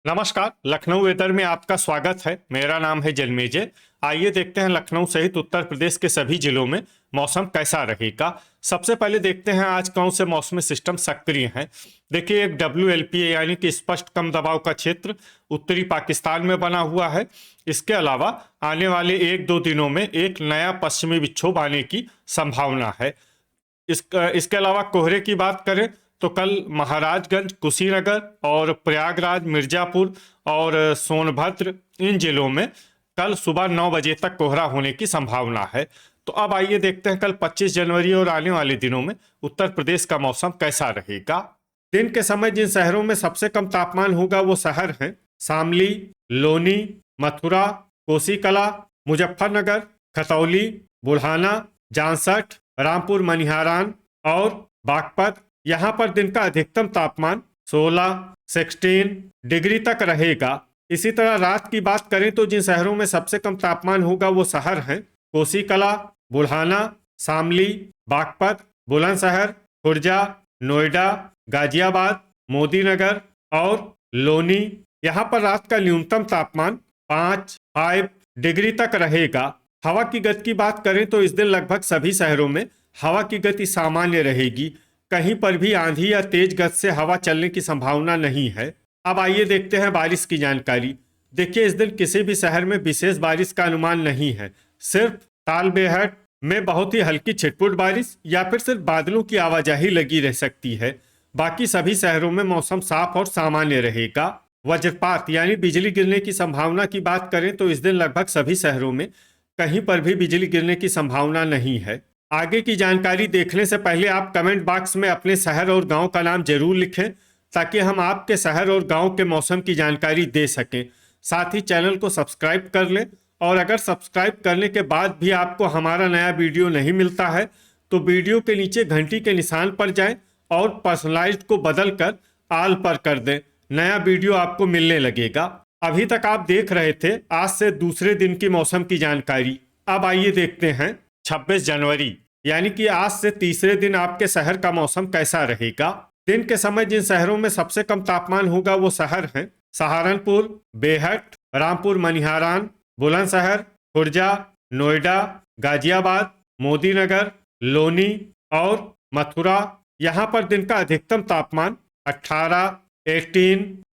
नमस्कार। लखनऊ वेदर में आपका स्वागत है। मेरा नाम है जन्मेजय। आइए देखते हैं लखनऊ सहित उत्तर प्रदेश के सभी जिलों में मौसम कैसा रहेगा। सबसे पहले देखते हैं आज कौन से मौसमी सिस्टम सक्रिय हैं। देखिए, एक WLP यानी कि स्पष्ट कम दबाव का क्षेत्र उत्तरी पाकिस्तान में बना हुआ है। इसके अलावा आने वाले 1-2 दिनों में एक नया पश्चिमी विक्षोभ आने की संभावना है। इसके अलावा कोहरे की बात करें तो कल महाराजगंज, कुशीनगर और प्रयागराज, मिर्जापुर और सोनभद्र इन जिलों में कल सुबह 9 बजे तक कोहरा होने की संभावना है। तो अब आइए देखते हैं कल 25 जनवरी और आने वाले दिनों में उत्तर प्रदेश का मौसम कैसा रहेगा। दिन के समय जिन शहरों में सबसे कम तापमान होगा वो शहर हैं शामली, लोनी, मथुरा, कोसीकला, मुजफ्फरनगर, खतौली, बुल्हाना, जामसठ, रामपुर मनिहारान और बागपत। यहाँ पर दिन का अधिकतम तापमान 16 डिग्री तक रहेगा। इसी तरह रात की बात करें तो जिन शहरों में सबसे कम तापमान होगा वो शहर हैं कोसीकला, बुल्हाना, शामली, बागपत, बुलंदशहर, खुर्जा, नोएडा, गाजियाबाद, मोदीनगर और लोनी। यहाँ पर रात का न्यूनतम तापमान 5 डिग्री तक रहेगा। हवा की गति की बात करें तो इस दिन लगभग सभी शहरों में हवा की गति सामान्य रहेगी। कहीं पर भी आंधी या तेज गति से हवा चलने की संभावना नहीं है। अब आइए देखते हैं बारिश की जानकारी। देखिए, इस दिन किसी भी शहर में विशेष बारिश का अनुमान नहीं है। सिर्फ तालबेहट में बहुत ही हल्की छिटपुट बारिश या फिर सिर्फ बादलों की आवाजाही लगी रह सकती है। बाकी सभी शहरों में मौसम साफ और सामान्य रहेगा। वज्रपात यानी बिजली गिरने की संभावना की बात करें तो इस दिन लगभग सभी शहरों में कहीं पर भी बिजली गिरने की संभावना नहीं है। आगे की जानकारी देखने से पहले आप कमेंट बॉक्स में अपने शहर और गांव का नाम जरूर लिखें ताकि हम आपके शहर और गांव के मौसम की जानकारी दे सकें। साथ ही चैनल को सब्सक्राइब कर लें और अगर सब्सक्राइब करने के बाद भी आपको हमारा नया वीडियो नहीं मिलता है तो वीडियो के नीचे घंटी के निशान पर जाएं और पर्सनलाइज्ड को बदल कर ऑल पर कर दें। नया वीडियो आपको मिलने लगेगा। अभी तक आप देख रहे थे आज से दूसरे दिन की मौसम की जानकारी। अब आइए देखते हैं 26 जनवरी यानी कि आज से तीसरे दिन आपके शहर का मौसम कैसा रहेगा। दिन के समय जिन शहरों में सबसे कम तापमान होगा वो शहर हैं सहारनपुर, बेहट, रामपुर मनिहारान, बुलंदशहर, खुर्जा, नोएडा, गाजियाबाद, मोदीनगर, लोनी और मथुरा। यहाँ पर दिन का अधिकतम तापमान 18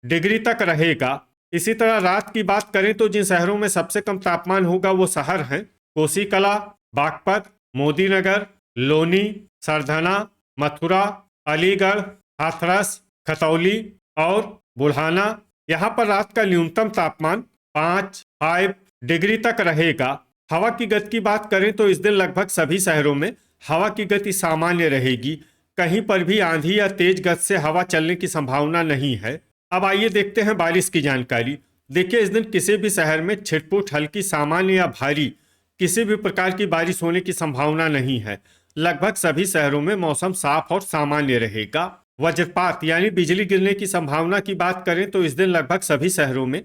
डिग्री तक रहेगा। इसी तरह रात की बात करें तो जिन शहरों में सबसे कम तापमान होगा वो शहर हैं कोसीकला, बागपत, मोदीनगर, लोनी, सरधना, मथुरा, अलीगढ़, हाथरस, खतौली और बुल्हाना। यहाँ पर रात का न्यूनतम तापमान 5 डिग्री तक रहेगा। हवा की गति की बात करें तो इस दिन लगभग सभी शहरों में हवा की गति सामान्य रहेगी। कहीं पर भी आंधी या तेज गति से हवा चलने की संभावना नहीं है। अब आइए देखते हैं बारिश की जानकारी। देखिए, इस दिन किसी भी शहर में छिटपुट, हल्की, सामान्य या भारी किसी भी प्रकार की बारिश होने की संभावना नहीं है। लगभग सभी शहरों में मौसम साफ और सामान्य रहेगा। वज्रपात यानी बिजली गिरने की संभावना की बात करें तो इस दिन लगभग सभी शहरों में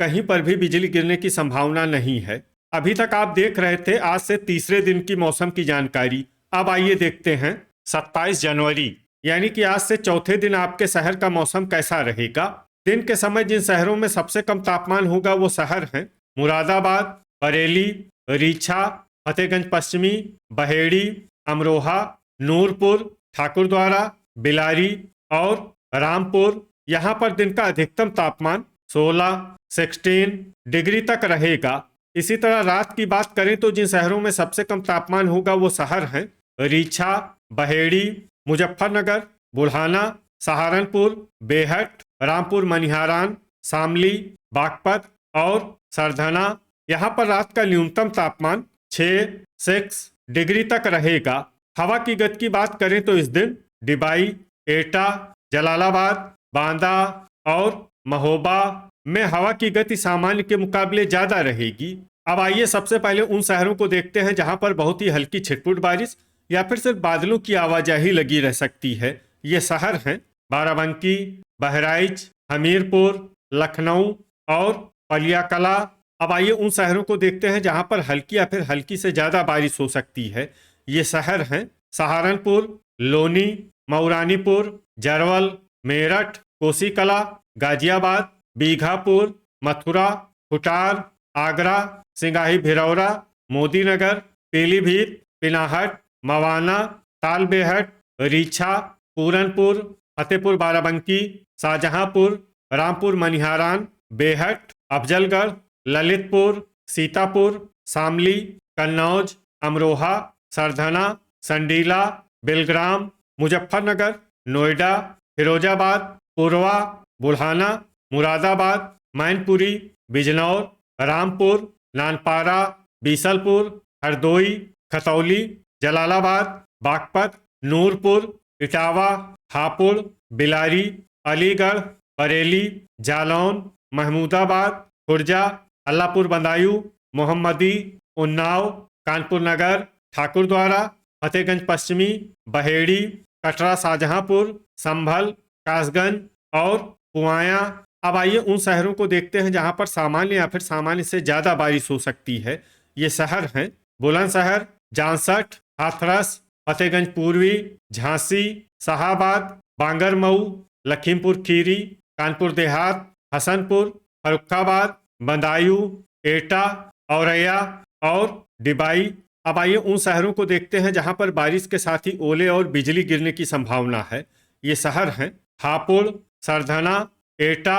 कहीं पर भी बिजली गिरने की संभावना नहीं है। अभी तक आप देख रहे थे आज से तीसरे दिन की मौसम की जानकारी। अब आइए देखते हैं 27 जनवरी यानी कि आज से चौथे दिन आपके शहर का मौसम कैसा रहेगा। दिन के समय जिन शहरों में सबसे कम तापमान होगा वो शहर हैं मुरादाबाद, बरेली, रीछा, फतेहगंज पश्चिमी, बहेड़ी, अमरोहा, नूरपुर, ठाकुरद्वारा, बिलारी और रामपुर। यहाँ पर दिन का अधिकतम तापमान 16 डिग्री तक रहेगा। इसी तरह रात की बात करें तो जिन शहरों में सबसे कम तापमान होगा वो शहर हैं रीछा, बहेड़ी, मुजफ्फरनगर, बुल्हाना, सहारनपुर, बेहट, रामपुर मनिहारान, शामली, बागपत और सरधना। यहाँ पर रात का न्यूनतम तापमान 6 डिग्री तक रहेगा। हवा की गति की बात करें तो इस दिन डिबाई, एटा, जलालाबाद, बांदा और महोबा में हवा की गति सामान्य के मुकाबले ज्यादा रहेगी। अब आइए सबसे पहले उन शहरों को देखते हैं जहां पर बहुत ही हल्की छिटपुट बारिश या फिर सिर्फ बादलों की आवाजाही लगी रह सकती है। ये शहर हैं बाराबंकी, बहराइच, हमीरपुर, लखनऊ और पलियाकला। अब आइए उन शहरों को देखते हैं जहां पर हल्की या फिर हल्की से ज्यादा बारिश हो सकती है। ये शहर हैं सहारनपुर, लोनी, मऊरानीपुर, जरवल, मेरठ, कोसीकला, गाजियाबाद, बीघापुर, मथुरा, कुटार, आगरा, सिंगाही भिरौरा, मोदी नगर, पीलीभीत, पिनाहट, मवाना, तालबेहट, रीछा, पूरनपुर, फतेहपुर बाराबंकी, शाहजहांपुर, रामपुर मनिहारान, बेहट, अफजलगढ़, ललितपुर, सीतापुर, शामली, कन्नौज, अमरोहा, सरधना, संडीला, बिलग्राम, मुजफ्फरनगर, नोएडा, फिरोजाबाद, पुरवा, बुढ़ाना, मुरादाबाद, मैनपुरी, बिजनौर, रामपुर, नानपारा, बीसलपुर, हरदोई, खतौली, जलालाबाद, बागपत, नूरपुर, इटावा, हापुड़, बिलारी, अलीगढ़, बरेली, जालौन, महमूदाबाद, खुर्जा, अल्लापुर बदायूं, मोहम्मदी, उन्नाव, कानपुर नगर, ठाकुरद्वारा, फतेहगंज पश्चिमी, बहेड़ी, कटरा, शाहजहांपुर, संभल, कासगंज और पुआया। अब आइए उन शहरों को देखते हैं जहां पर सामान्य या फिर सामान्य से ज्यादा बारिश हो सकती है। ये शहर हैं बुलंदशहर, जांसठ, हाथरस, फतेहगंज पूर्वी, झांसी, शाहाबाद, बांगरमऊ, लखीमपुर खीरी, कानपुर देहात, हसनपुर, फर्रुखाबाद, बदायूं, एटा, औरैया और डिबाई। अब आइए उन शहरों को देखते हैं जहां पर बारिश के साथ ही ओले और बिजली गिरने की संभावना है। ये शहर हैं हापुड़, सरधना, एटा,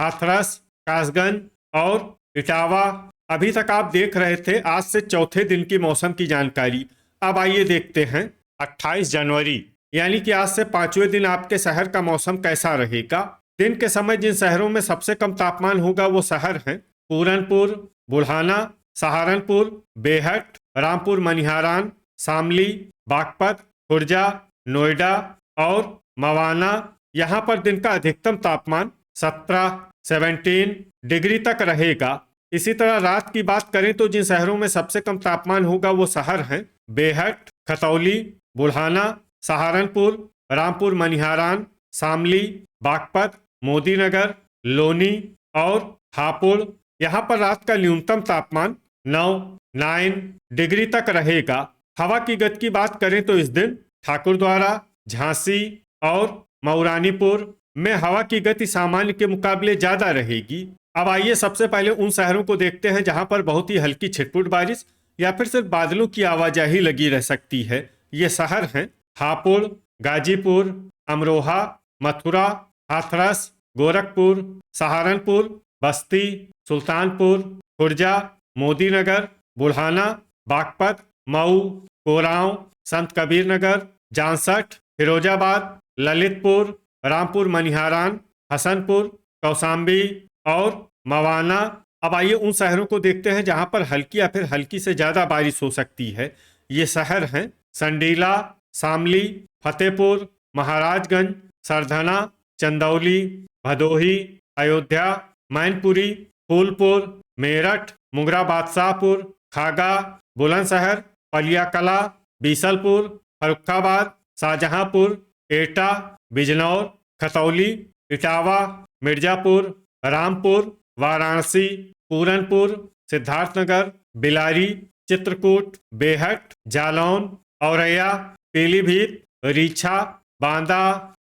हाथरस, कासगंज और इटावा। अभी तक आप देख रहे थे आज से चौथे दिन की मौसम की जानकारी। अब आइए देखते हैं 28 जनवरी यानी कि आज से पांचवें दिन आपके शहर का मौसम कैसा रहेगा। दिन के समय जिन शहरों में सबसे कम तापमान होगा वो शहर हैं पूरनपुर, बुढ़ाना, सहारनपुर, बेहट, रामपुर मनिहारान, शामली, बागपत, खुर्जा, नोएडा और मवाना। यहाँ पर दिन का अधिकतम तापमान 17 डिग्री तक रहेगा। इसी तरह रात की बात करें तो जिन शहरों में सबसे कम तापमान होगा वो शहर हैं बेहट, खतौली, बुढ़ाना, सहारनपुर, रामपुर मनिहारान, शामली, बागपत, मोदी नगर, लोनी और हापुड़। यहाँ पर रात का न्यूनतम तापमान 9 डिग्री तक रहेगा। हवा की गति की बात करें तो इस दिन ठाकुरद्वारा, झांसी और मऊरानीपुर में हवा की गति सामान्य के मुकाबले ज्यादा रहेगी। अब आइए सबसे पहले उन शहरों को देखते हैं जहां पर बहुत ही हल्की छिटपुट बारिश या फिर सिर्फ बादलों की आवाजाही लगी रह सकती है। ये शहर हैं हापुड़, गाजीपुर, अमरोहा, मथुरा, हाथरस, गोरखपुर, सहारनपुर, बस्ती, सुल्तानपुर, खुर्जा, मोदी नगर, बुढ़ाना, बागपत, मऊ, कोरांव, संत कबीर नगर, जांसठ, फिरोजाबाद, ललितपुर, रामपुर मनिहारान, हसनपुर, कौसाम्बी और मवाना। अब आइए उन शहरों को देखते हैं जहां पर हल्की या फिर हल्की से ज्यादा बारिश हो सकती है। ये शहर हैं संडीला, शामली, फतेहपुर, महाराजगंज, सरधना, चंदौली, भदोही, अयोध्या, मैनपुरी, फूलपुर, मेरठ, मुंगरा बादशाहपुर, खागा, बुलंदशहर, पलियाकला, बीसलपुर, फर्रुखाबाद, शाहजहांपुर, एटा, बिजनौर, खतौली, इटावा, मिर्जापुर, रामपुर, वाराणसी, पूरनपुर, सिद्धार्थनगर, बिलारी, चित्रकूट, बेहट, जालौन, औरैया, पीलीभीत, रीछा, बांदा,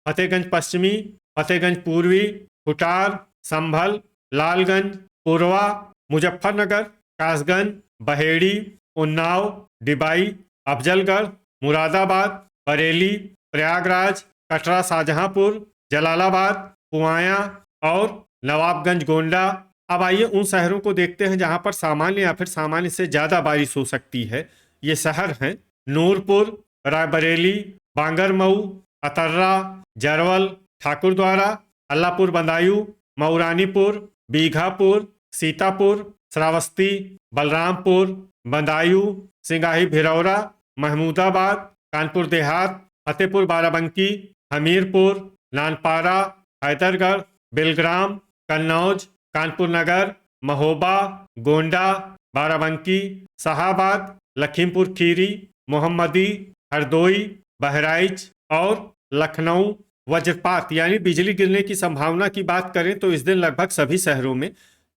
फतेहगंज पश्चिमी, फतेहगंज पूर्वी, कुटार, संभल, लालगंज, पुरवा, मुजफ्फरनगर, कासगंज, बहेड़ी, उन्नाव, डिबाई, अफजलगढ़, मुरादाबाद, बरेली, प्रयागराज, कटरा, शाहजहांपुर, जलालाबाद, पुआया और नवाबगंज, गोंडा। अब आइए उन शहरों को देखते हैं जहां पर सामान्य या फिर सामान्य से ज्यादा बारिश हो सकती है। ये शहर हैं नूरपुर, रायबरेली, बांगरमऊ, अतर्रा, जरवल, ठाकुरद्वारा, अल्लापुर बदायूं, मऊरानीपुर, बीघापुर, सीतापुर, श्रावस्ती, बलरामपुर, बदायूं, सिंगाही भिरौरा, महमूदाबाद, कानपुर देहात, फतेहपुर बाराबंकी, हमीरपुर, नानपारा, हैदरगढ़, बिलग्राम, कन्नौज, कानपुर नगर, महोबा, गोंडा, बाराबंकी, शाहाबाद, लखीमपुर खीरी, मोहम्मदी, हरदोई, बहराइच और लखनऊ। वज्रपात यानी बिजली गिरने की संभावना की बात करें तो इस दिन लगभग सभी शहरों में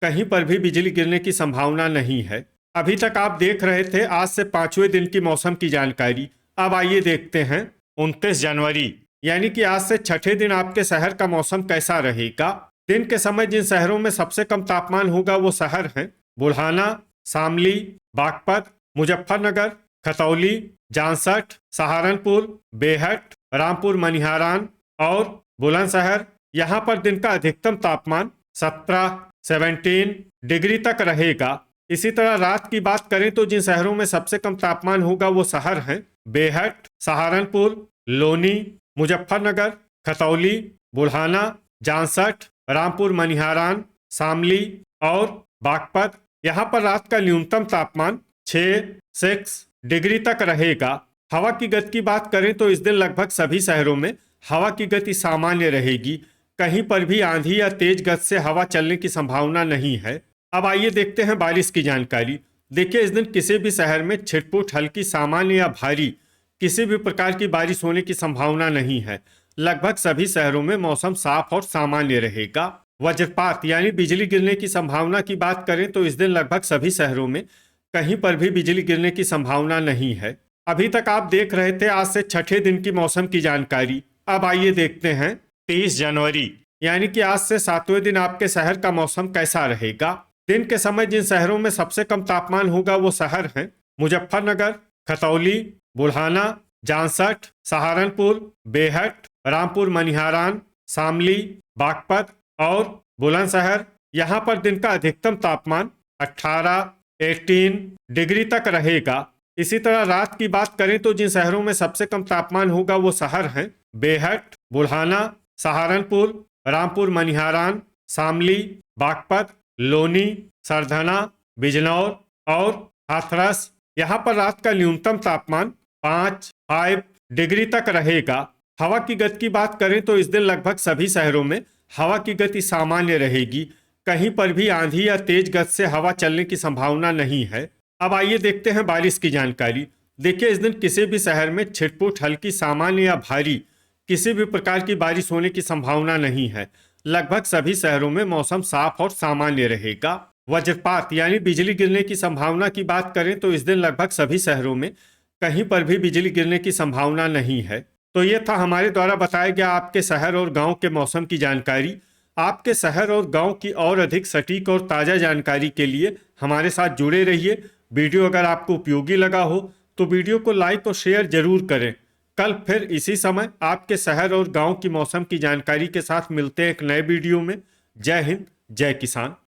कहीं पर भी बिजली गिरने की संभावना नहीं है। अभी तक आप देख रहे थे आज से पांचवें दिन की मौसम की जानकारी। अब आइए देखते हैं 29 जनवरी यानी कि आज से छठे दिन आपके शहर का मौसम कैसा रहेगा। दिन के समय जिन शहरों में सबसे कम तापमान होगा वो शहर हैं बुल्हाना, शामली, बागपत, मुजफ्फरनगर, खतौली, जांसठ, सहारनपुर, बेहट, रामपुर मनिहारान और बुलंदशहर। यहाँ पर दिन का अधिकतम तापमान 17 डिग्री तक रहेगा। इसी तरह रात की बात करें तो जिन शहरों में सबसे कम तापमान होगा वो शहर हैं बेहट, सहारनपुर, लोनी, मुजफ्फरनगर, खतौली, बुल्हाना, जांसठ, रामपुर मनिहारान, शामली और बागपत। यहाँ पर रात का न्यूनतम तापमान 6 डिग्री तक रहेगा। हवा की गति की बात करें तो इस दिन लगभग सभी शहरों में हवा की गति सामान्य रहेगी। कहीं पर भी आंधी या तेज गति से हवा चलने की संभावना नहीं है। अब आइए देखते हैं बारिश की जानकारी। देखिए, इस दिन किसी भी शहर में छिटपुट, हल्की, सामान्य या भारी किसी भी प्रकार की बारिश होने की संभावना नहीं है। लगभग सभी शहरों में मौसम साफ और सामान्य रहेगा। वज्रपात यानी बिजली गिरने की संभावना की बात करें तो इस दिन लगभग सभी शहरों में कहीं पर भी बिजली गिरने की संभावना नहीं है। अभी तक आप देख रहे थे आज से छठे दिन की मौसम की जानकारी। अब आइए देखते हैं 30 जनवरी यानी कि आज से 7वें दिन आपके शहर का मौसम कैसा रहेगा। दिन के समय जिन शहरों में सबसे कम तापमान होगा वो शहर हैं मुजफ्फरनगर, खतौली, बुल्हाना, जांसठ, सहारनपुर, बेहट, रामपुर मनिहारान, शामली, बागपत और बुलंदशहर। यहाँ पर दिन का अधिकतम तापमान 18 डिग्री तक रहेगा। इसी तरह रात की बात करें तो जिन शहरों में सबसे कम तापमान होगा वो शहर हैं बेहट, बुल्हाना, सहारनपुर, रामपुर मनिहारान, शामली, बागपत, लोनी, सरधना, बिजनौर और हाथरस। यहाँ पर रात का न्यूनतम तापमान 5 डिग्री तक रहेगा। हवा की गति की बात करें तो इस दिन लगभग सभी शहरों में हवा की गति सामान्य रहेगी। कहीं पर भी आंधी या तेज गति से हवा चलने की संभावना नहीं है। अब आइए देखते हैं बारिश की जानकारी। देखिए, इस दिन किसी भी शहर में छिटपुट, हल्की, सामान्य या भारी किसी भी प्रकार की बारिश होने की संभावना नहीं है। लगभग सभी शहरों में मौसम साफ और सामान्य रहेगा। वज्रपात यानी बिजली गिरने की संभावना की बात करें तो इस दिन लगभग सभी शहरों में कहीं पर भी बिजली गिरने की संभावना नहीं है। तो ये था हमारे द्वारा बताया गया आपके शहर और गांव के मौसम की जानकारी। आपके शहर और गांव की और अधिक सटीक और ताज़ा जानकारी के लिए हमारे साथ जुड़े रहिए। वीडियो अगर आपको उपयोगी लगा हो तो वीडियो को लाइक और शेयर जरूर करें। कल फिर इसी समय आपके शहर और गांव की मौसम की जानकारी के साथ मिलते हैं एक नए वीडियो में। जय हिंद, जय किसान।